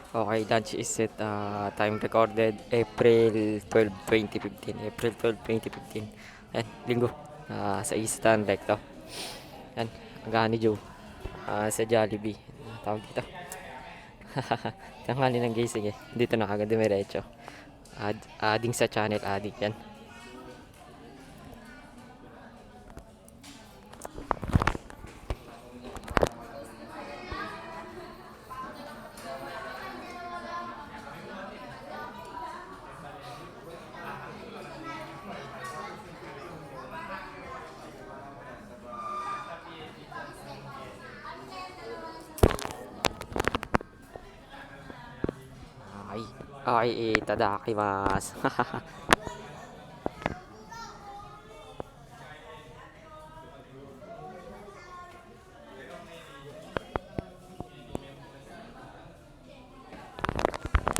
Okay, lunch is set. Time recorded April 12, 2015. April 12, 2015. Yan, linggo. Sa Eastern Recto. Yan, agahan ni Joe. Sa Jollibee. Tawag dito. Tanghali ng gising eh. Dito na agad dumiretso. Adding sa channel, adding yan. Okay. Okay, itadakimasu.